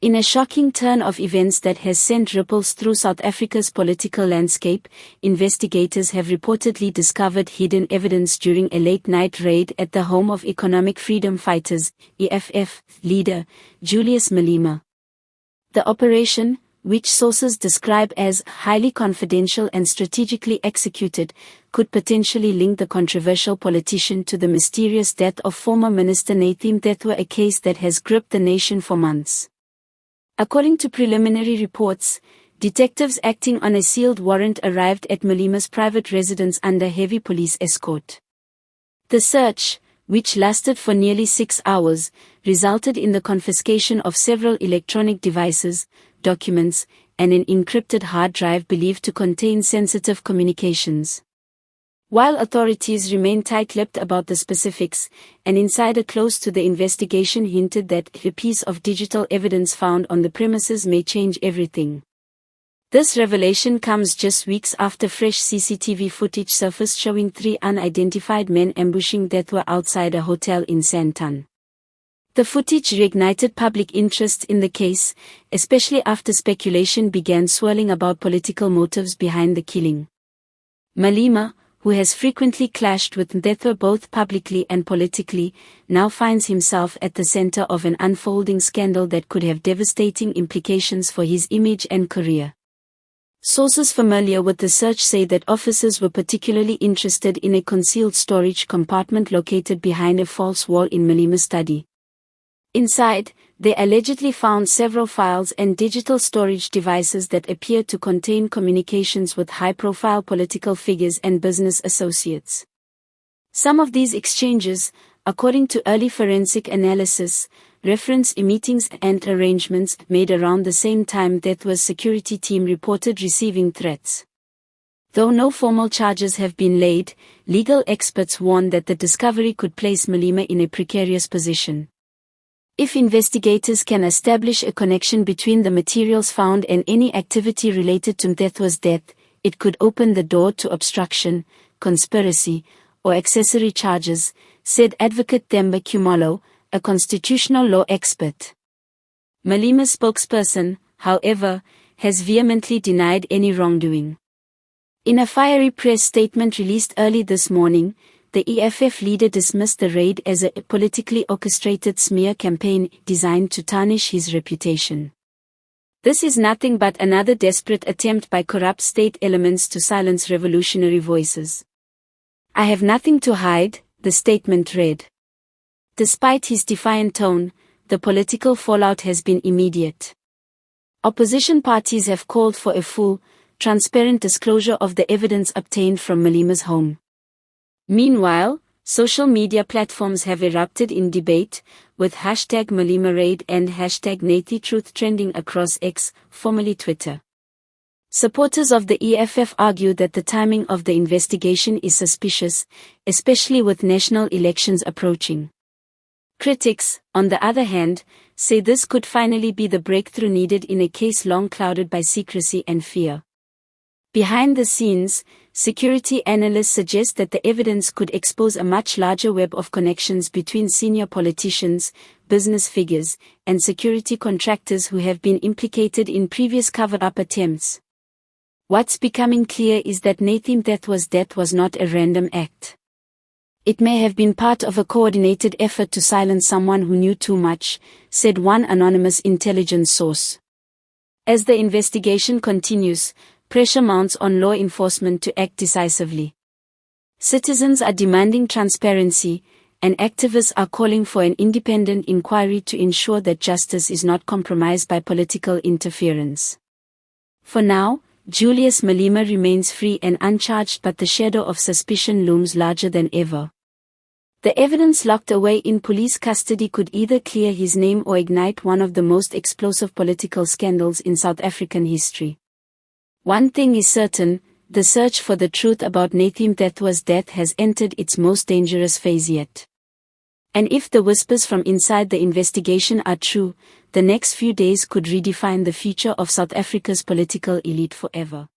In a shocking turn of events that has sent ripples through South Africa's political landscape, investigators have reportedly discovered hidden evidence during a late-night raid at the home of Economic Freedom Fighters, EFF, leader, Julius Malema. The operation, which sources describe as highly confidential and strategically executed, could potentially link the controversial politician to the mysterious death of former Minister Nathi Mthethwa, a case that has gripped the nation for months. According to preliminary reports, detectives acting on a sealed warrant arrived at Malema's private residence under heavy police escort. The search, which lasted for nearly 6 hours, resulted in the confiscation of several electronic devices, documents, and an encrypted hard drive believed to contain sensitive communications. While authorities remain tight-lipped about the specifics, an insider close to the investigation hinted that a piece of digital evidence found on the premises may change everything. This revelation comes just weeks after fresh CCTV footage surfaced showing 3 unidentified men ambushing Mthethwa outside a hotel in Sandton. The footage reignited public interest in the case, especially after speculation began swirling about political motives behind the killing. Malema, who has frequently clashed with Mthethwa both publicly and politically, now finds himself at the center of an unfolding scandal that could have devastating implications for his image and career. Sources familiar with the search say that officers were particularly interested in a concealed storage compartment located behind a false wall in Malema's study. Inside, they allegedly found several files and digital storage devices that appear to contain communications with high-profile political figures and business associates. Some of these exchanges, according to early forensic analysis, reference meetings and arrangements made around the same time Mthethwa's security team reported receiving threats. Though no formal charges have been laid, legal experts warn that the discovery could place Malema in a precarious position. If investigators can establish a connection between the materials found and any activity related to Mthethwa's death, it could open the door to obstruction, conspiracy, or accessory charges, said Advocate Themba Khumalo, a constitutional law expert. Malema's spokesperson, however, has vehemently denied any wrongdoing. In a fiery press statement released early this morning, the EFF leader dismissed the raid as a politically orchestrated smear campaign designed to tarnish his reputation. This is nothing but another desperate attempt by corrupt state elements to silence revolutionary voices. I have nothing to hide, the statement read. Despite his defiant tone, the political fallout has been immediate. Opposition parties have called for a full, transparent disclosure of the evidence obtained from Malema's home. Meanwhile, social media platforms have erupted in debate, with #MalemaRaid and #NathiTruth trending across X, formerly Twitter. Supporters of the EFF argue that the timing of the investigation is suspicious, especially with national elections approaching. Critics, on the other hand, say this could finally be the breakthrough needed in a case long clouded by secrecy and fear. Behind the scenes, security analysts suggest that the evidence could expose a much larger web of connections between senior politicians, business figures, and security contractors who have been implicated in previous cover-up attempts. What's becoming clear is that Nathi Mthethwa's death was not a random act. It may have been part of a coordinated effort to silence someone who knew too much, said one anonymous intelligence source. As the investigation continues, pressure mounts on law enforcement to act decisively. Citizens are demanding transparency, and activists are calling for an independent inquiry to ensure that justice is not compromised by political interference. For now, Julius Malema remains free and uncharged, but the shadow of suspicion looms larger than ever. The evidence locked away in police custody could either clear his name or ignite one of the most explosive political scandals in South African history. One thing is certain, the search for the truth about Nathi Mthethwa's death has entered its most dangerous phase yet. And if the whispers from inside the investigation are true, the next few days could redefine the future of South Africa's political elite forever.